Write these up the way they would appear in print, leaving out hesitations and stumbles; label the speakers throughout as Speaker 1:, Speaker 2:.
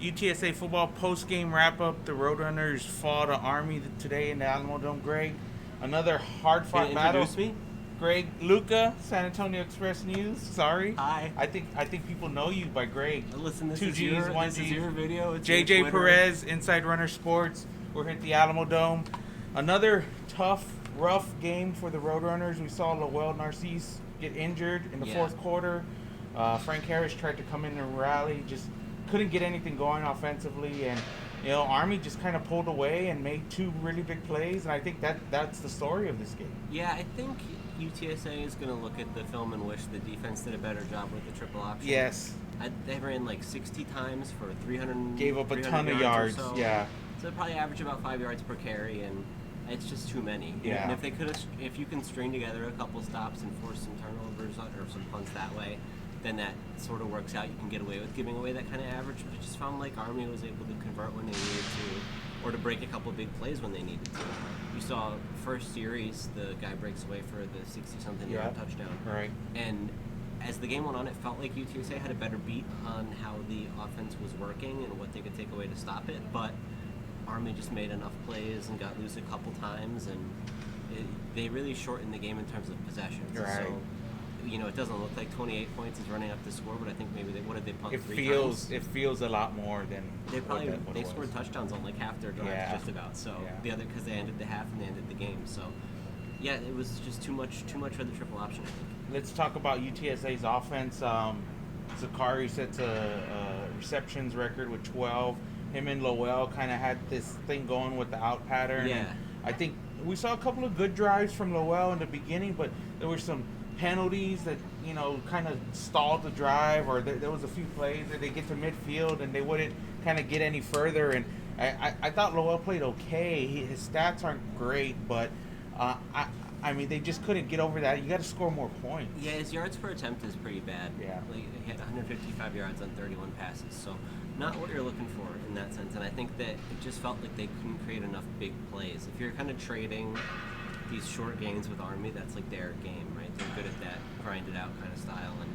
Speaker 1: UTSA football post-game wrap-up. The Roadrunners fall to Army today in the Alamo Dome. Greg, another hard-fought battle.
Speaker 2: Introduce me?
Speaker 1: Greg Luca, San Antonio Express News. Sorry.
Speaker 2: Hi.
Speaker 1: I think people know you by Greg.
Speaker 2: Listen, this
Speaker 1: 2
Speaker 2: is
Speaker 1: G's,
Speaker 2: your
Speaker 1: 1
Speaker 2: this
Speaker 1: G.
Speaker 2: is your video. It's
Speaker 1: JJ
Speaker 2: your Twitter.
Speaker 1: Perez, Inside Runner Sports. We're here at the Alamo Dome. Another tough, rough game for the Roadrunners. We saw Lowell Narcisse get injured in the fourth quarter. Frank Harris tried to come in and rally, just couldn't get anything going offensively, and Army just kind of pulled away and made 2 really big plays, and I think that's the story of this game.
Speaker 2: Yeah, I think UTSA is going to look at the film and wish the defense did a better job with the triple option.
Speaker 1: Yes.
Speaker 2: They ran like 60 times for 300.
Speaker 1: Gave up a ton of yards.
Speaker 2: So.
Speaker 1: Yeah.
Speaker 2: So they probably average about 5 yards per carry, and it's just too many.
Speaker 1: Yeah.
Speaker 2: And if you can string together a couple stops and force some turnovers or some punts that way, then that sort of works out. You can get away with giving away that kind of average. But I just found like Army was able to convert when they needed to, or to break a couple big plays when they needed to. You saw first series, the guy breaks away for the 60-something yard touchdown.
Speaker 1: Right.
Speaker 2: And as the game went on, it felt like UTSA had a better beat on how the offense was working and what they could take away to stop it. But Army just made enough plays and got loose a couple times, and they really shortened the game in terms of possessions.
Speaker 1: Right.
Speaker 2: So, it doesn't look like 28 points is running up the score, but I think maybe what did they punt?
Speaker 1: It
Speaker 2: 3
Speaker 1: feels
Speaker 2: times?
Speaker 1: it feels a lot more than
Speaker 2: They scored touchdowns on like half their drives just about. So the other, because they ended the half and they ended the game. So yeah, it was just too much for the triple option, I think.
Speaker 1: Let's talk about UTSA's offense. Zakari sets a receptions record with 12. Him and Lowell kind of had this thing going with the out pattern.
Speaker 2: Yeah.
Speaker 1: And I think we saw a couple of good drives from Lowell in the beginning, but there were some penalties that kind of stalled the drive, or there was a few plays that they get to midfield and they wouldn't kind of get any further. And I thought Lowell played okay. His stats aren't great, but I mean, they just couldn't get over that. You got to score more points.
Speaker 2: Yeah, his yards per attempt is pretty bad.
Speaker 1: Yeah.
Speaker 2: Like, he had 155 yards on 31 passes, so not what you're looking for in that sense. And I think that it just felt like they couldn't create enough big plays. If you're kind of trading these short gains with Army, that's like their game, right? They're good at that grinded out kind of style. And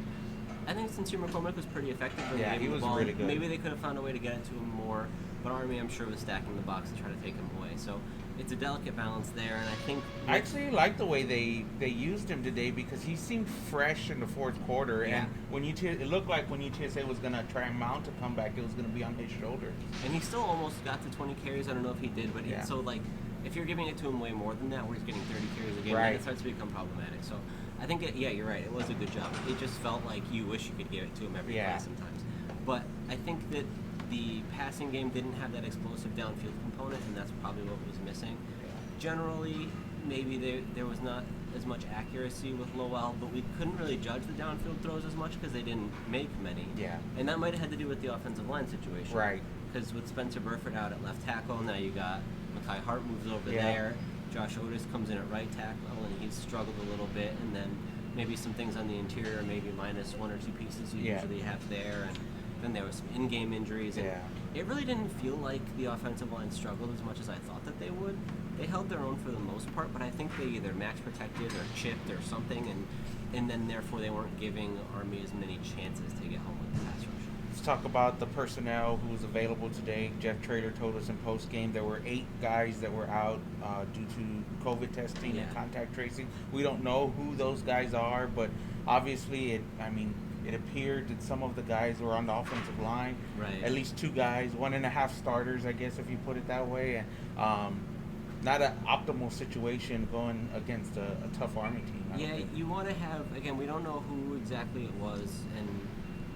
Speaker 2: I think Sincere McCormick was pretty effective.
Speaker 1: Yeah, he was really good.
Speaker 2: Maybe they could have found a way to get it to him more, but Army, I'm sure, was stacking the box to try to take him away. So it's a delicate balance there, and I think
Speaker 1: I actually like the way they used him today, because he seemed fresh in the fourth quarter, and when it looked like when UTSA was going to try and mount a comeback, it was going to be on his shoulders.
Speaker 2: And he still almost got to 20 carries. I don't know if he did, but so like if you're giving it to him way more than that, where he's getting 30 carries a game, then it starts to become problematic. So I think you're right. It was a good job. It just felt like you wish you could give it to him every play sometimes. But I think that the passing game didn't have that explosive downfield component, and that's probably what was missing. Generally, maybe there was not as much accuracy with Lowell, but we couldn't really judge the downfield throws as much because they didn't make many.
Speaker 1: Yeah.
Speaker 2: And that might have had to do with the offensive line situation.
Speaker 1: Right.
Speaker 2: Because with Spencer Burford out at left tackle, now you got Mekhi Hart moves over there. Josh Otis comes in at right tackle, and he's struggled a little bit. And then maybe some things on the interior, maybe minus 1 or 2 pieces you usually have there. And then there was some in-game injuries. And it really didn't feel like the offensive line struggled as much as I thought that they would. They held their own for the most part, but I think they either max protected or chipped or something, and then therefore they weren't giving Army as many chances to get home with the pass rush.
Speaker 1: Let's talk about the personnel who was available today. Jeff Trader told us in post-game there were 8 guys that were out due to COVID testing and contact tracing. We don't know who those guys are, but obviously it appeared that some of the guys were on the offensive line.
Speaker 2: Right.
Speaker 1: At least 2 guys, 1.5 starters, I guess, if you put it that way. And not an optimal situation going against a tough Army team.
Speaker 2: You want to have, again, we don't know who exactly it was, and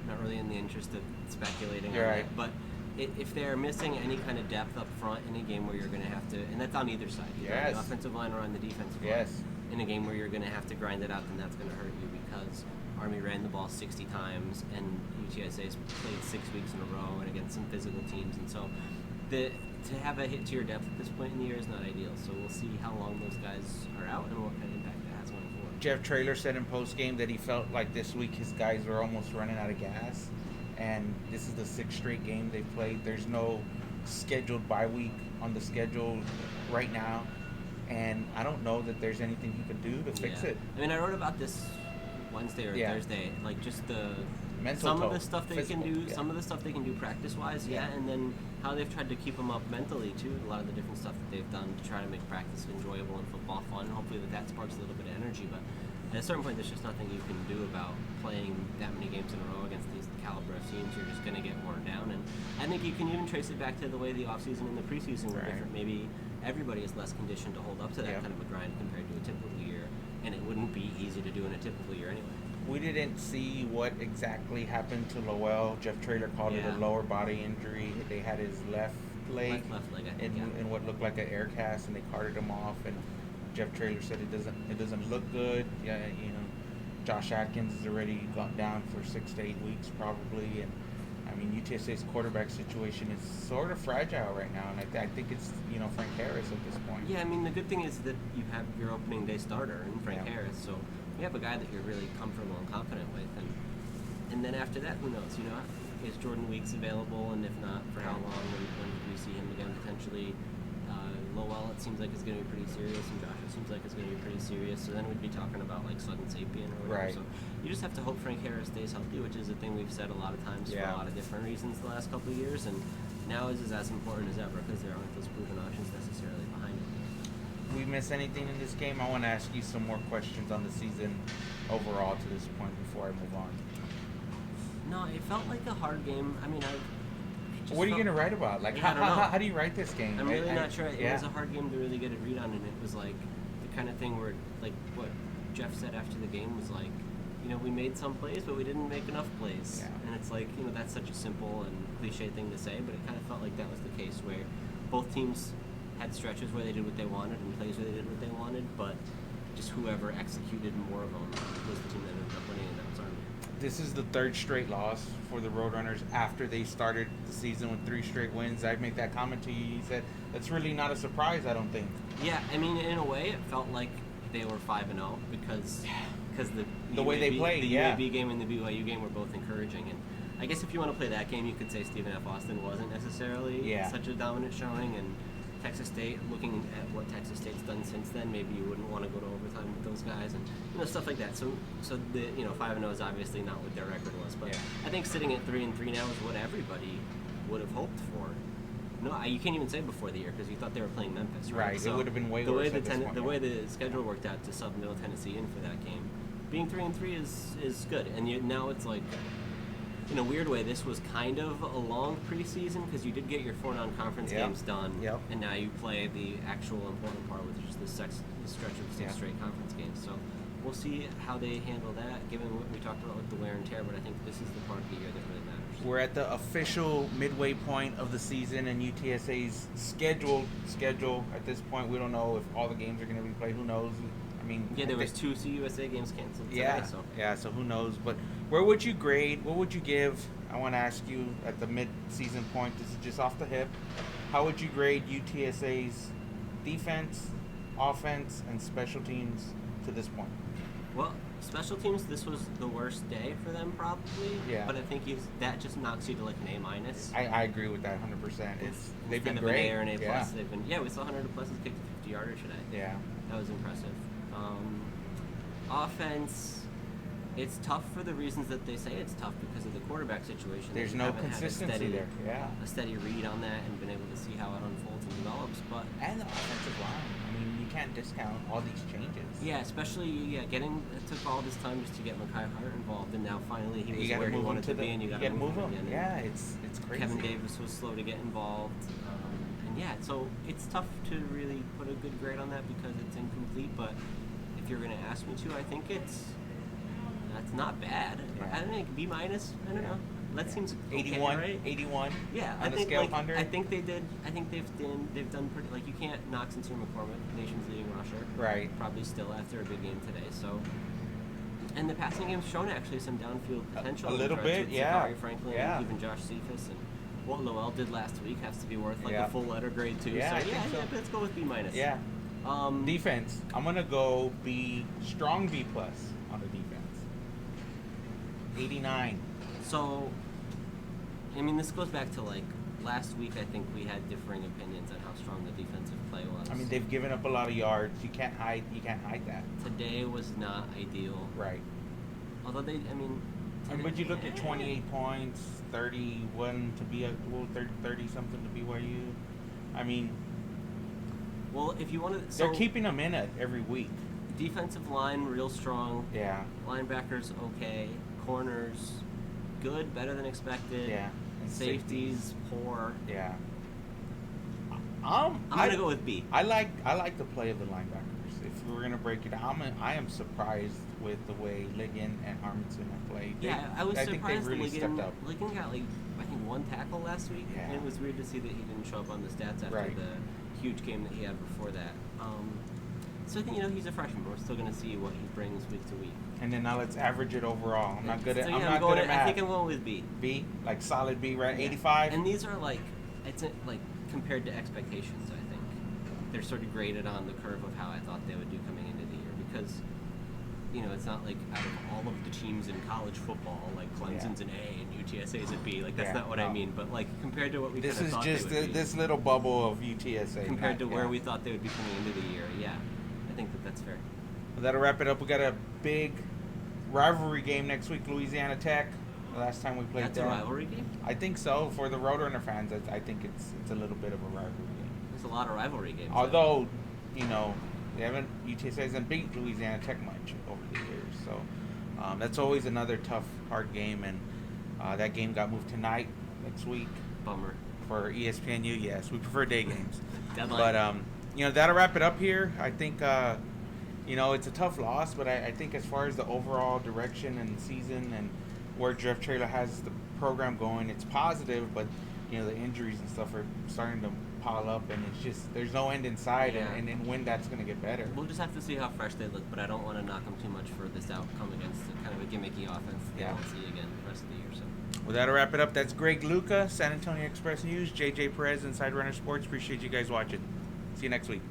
Speaker 2: not really in the interest of speculating on it, but if they're missing any kind of depth up front in a game where you're going to have to, and that's on either side, either on the offensive line or on the defensive line, in a game where you're going to have to grind it out, then that's going to hurt you, because Army ran the ball 60 times, and UTSA's played 6 weeks in a row and against some physical teams, and so to have a hit to your depth at this point in the year is not ideal. So we'll see how long those guys are out and what kind of impact that has going forward.
Speaker 1: Jeff Traylor said in post-game that he felt like this week his guys were almost running out of gas, and this is the 6th straight game they've played. There's no scheduled bye week on the schedule right now, and I don't know that there's anything he can do to fix it.
Speaker 2: I mean, I wrote about this Wednesday or Thursday, like just the
Speaker 1: mental
Speaker 2: some
Speaker 1: toll,
Speaker 2: of the stuff they
Speaker 1: physical,
Speaker 2: can do,
Speaker 1: yeah.
Speaker 2: some of the stuff they can do practice-wise, and then how they've tried to keep them up mentally too. A lot of the different stuff that they've done to try to make practice enjoyable and football fun. And hopefully that sparks a little bit of energy. But at a certain point, there's just nothing you can do about playing that many games in a row against these caliber of teams. You're just going to get worn down. And I think you can even trace it back to the way the offseason and the preseason were different. Maybe everybody is less conditioned to hold up to that kind of a grind compared to a typical year. And it wouldn't be easy to do in a typical year anyway.
Speaker 1: We didn't see what exactly happened to Lowell. Jeff Traylor called it a lower body injury. They had his left leg,
Speaker 2: left leg, I think,
Speaker 1: in what looked like an air cast, and they carted him off. And Jeff Traylor said it doesn't look good. Yeah, Josh Atkins has already gone down for 6 to 8 weeks probably, and I mean UTSA's quarterback situation is sort of fragile right now, and I think it's Frank Harris at this point.
Speaker 2: Yeah, I mean the good thing is that you have your opening day starter in Frank Harris, so you have a guy that you're really comfortable and confident with, and then after that, who knows? Is Jordan Weeks available, and if not, for how long? When do we see him again potentially? Lowell, it seems like is going to be pretty serious, and Josh, it seems like is going to be pretty serious. So then we'd be talking about like Sutton Sapien or whatever.
Speaker 1: Right.
Speaker 2: So you just have to hope Frank Harris stays healthy, which is a thing we've said a lot of times for a lot of different reasons the last couple of years, and now is as important as ever because there aren't those proven options necessarily behind it.
Speaker 1: We miss anything in this game? I want to ask you some more questions on the season overall to this point before I move on.
Speaker 2: No, it felt like a hard game. I mean,
Speaker 1: what are you going to write about? Like, how do you write this game?
Speaker 2: I'm really not sure. It was a hard game to really get a read on, and it was like the kind of thing where, like, what Jeff said after the game was like, we made some plays, but we didn't make enough plays.
Speaker 1: Yeah.
Speaker 2: And it's like, that's such a simple and cliche thing to say, but it kind of felt like that was the case where both teams had stretches where they did what they wanted and plays where they did what they wanted, but just whoever executed more of them was the team that ended up winning, and that was Army.
Speaker 1: This is the third straight loss for the Roadrunners after they started the season with 3 straight wins. I made that comment to you. You said that's really not a surprise, I don't think.
Speaker 2: Yeah, I mean, in a way, it felt like they were 5-0 because the
Speaker 1: way they played,
Speaker 2: the UAB game and the BYU game were both encouraging. And I guess if you want to play that game, you could say Stephen F. Austin wasn't necessarily such a dominant showing, and Texas State, looking at what Texas State's done since then, maybe you wouldn't want to go to overtime with those guys, and stuff like that. So the 5-0 is obviously not what their record was, but I think sitting at 3-3 now is what everybody would have hoped for. No, you can't even say before the year because you thought they were playing Memphis, right?
Speaker 1: So it would have been way
Speaker 2: the
Speaker 1: worse.
Speaker 2: The way the schedule worked out to sub Middle Tennessee in for that game, being 3-3 is good, and now it's like, in a weird way, this was kind of a long preseason because you did get your 4 non-conference games done, and now you play the actual important part, which is the stretch of 6 straight conference games. So we'll see how they handle that, given what we talked about with the wear and tear, but I think this is the part of the year that really matters.
Speaker 1: We're at the official midway point of the season, and UTSA's schedule at this point, we don't know if all the games are going to be played. Who knows? I mean,
Speaker 2: there was 2 CUSA games canceled today,
Speaker 1: so who knows? But where would you grade? What would you give? I want to ask you at the mid-season point. This is just off the hip. How would you grade UTSA's defense, offense, and special teams to this point?
Speaker 2: Well, special teams, this was the worst day for them probably.
Speaker 1: Yeah.
Speaker 2: But I think that just knocks you to like an A-.
Speaker 1: I agree with that 100%. They've been
Speaker 2: An
Speaker 1: great.
Speaker 2: A or an A+. They've been we saw 100 pluses kicked a 50-yarder today.
Speaker 1: Yeah.
Speaker 2: That was impressive. Offense, it's tough for the reasons that they say it's tough because of the quarterback situation.
Speaker 1: There's no consistency there. Yeah.
Speaker 2: A steady read on that and been able to see how it unfolds and develops.
Speaker 1: And the offensive line. I mean, you can't discount all these changes.
Speaker 2: Yeah, especially it took all this time just to get Mekhi Hart involved, and now finally he was where he wanted to be, and you got to move him again.
Speaker 1: Yeah, it's crazy.
Speaker 2: Kevin Davis was slow to get involved. So it's tough to really put a good grade on that because it's incomplete, but if you're going to ask me to, I think that's not bad.
Speaker 1: Yeah.
Speaker 2: I think B-. I don't know. That seems okay,
Speaker 1: 81,
Speaker 2: right?
Speaker 1: 81.
Speaker 2: Yeah,
Speaker 1: on the scale of 100.
Speaker 2: I think they did. I think they've done pretty. Like you can't knock Sincere McCormick, nation's leading rusher.
Speaker 1: Right.
Speaker 2: Probably still after a big game today. So, and the passing game's shown actually some downfield potential.
Speaker 1: A little bit, yeah.
Speaker 2: Zachary Franklin, and even Josh Cephas, and what Lowell did last week has to be worth like a full letter grade too.
Speaker 1: Yeah,
Speaker 2: so
Speaker 1: I think so.
Speaker 2: Let's go with B-.
Speaker 1: Yeah. Defense. I'm gonna go strong B+ on the defense. 89.
Speaker 2: So, I mean, this goes back to like last week. I think we had differing opinions on how strong the defensive play was.
Speaker 1: I mean, they've given up a lot of yards. You can't hide that.
Speaker 2: Today was not ideal.
Speaker 1: Right.
Speaker 2: Although
Speaker 1: But you look at 28 points, 31 to be 30 something to BYU. I mean,
Speaker 2: well, if you want to,
Speaker 1: they're keeping them in it every week.
Speaker 2: Defensive line real strong.
Speaker 1: Yeah.
Speaker 2: Linebackers okay. Corners good, better than expected.
Speaker 1: Yeah. And
Speaker 2: safeties poor.
Speaker 1: Yeah.
Speaker 2: I'm gonna go with B.
Speaker 1: I like the play of the linebackers. If we were gonna break it down, I am surprised with the way Ligon and Harmonson have played.
Speaker 2: I was
Speaker 1: I
Speaker 2: surprised
Speaker 1: think they really stepped up.
Speaker 2: Ligon got I think 1 tackle last week, and it was weird to see that he didn't show up on the stats after the huge game that he had before that. So I think he's a freshman. We're still gonna see what he brings week to week.
Speaker 1: And then now let's average it overall. I'm not good at
Speaker 2: math.
Speaker 1: I
Speaker 2: think I'm going with B.
Speaker 1: B, like solid B, right? 85.
Speaker 2: And these are it's compared to expectations. I think they're sort of graded on the curve of how I thought they would do coming into the year because it's not like out of all of the teams in college football, like Clemson's an A and UTSA's a B. That's not what I mean. But compared to what we kind of thought they would be. This is just
Speaker 1: this little bubble of UTSA.
Speaker 2: Compared to where we thought they would be coming into the year, I think that's fair.
Speaker 1: Well, that'll wrap it up. We got a big rivalry game next week, Louisiana Tech. The last time we played
Speaker 2: That's a rivalry game?
Speaker 1: I think so. For the Roadrunner fans, I think it's a little bit of a rivalry game.
Speaker 2: There's a lot of rivalry games.
Speaker 1: Although, UTSA hasn't beat Louisiana Tech much over the years. So that's always another tough, hard game. And that game got moved tonight, next week.
Speaker 2: Bummer.
Speaker 1: For ESPNU, yes. We prefer day games.
Speaker 2: Deadline.
Speaker 1: But, that'll wrap it up here. I think, it's a tough loss, but I think as far as the overall direction and season and where Jeff Traylor has the program going, it's positive, but, the injuries and stuff are starting to pile up, and it's just, there's no end in sight, and when that's going to get better.
Speaker 2: We'll just have to see how fresh they look, but I don't want to knock them too much for this outcome against kind of a gimmicky offense that we'll see again the rest of the year. So.
Speaker 1: Well, that'll wrap it up. That's Greg Luca, San Antonio Express News, JJ Perez, Inside Runner Sports. Appreciate you guys watching. See you next week.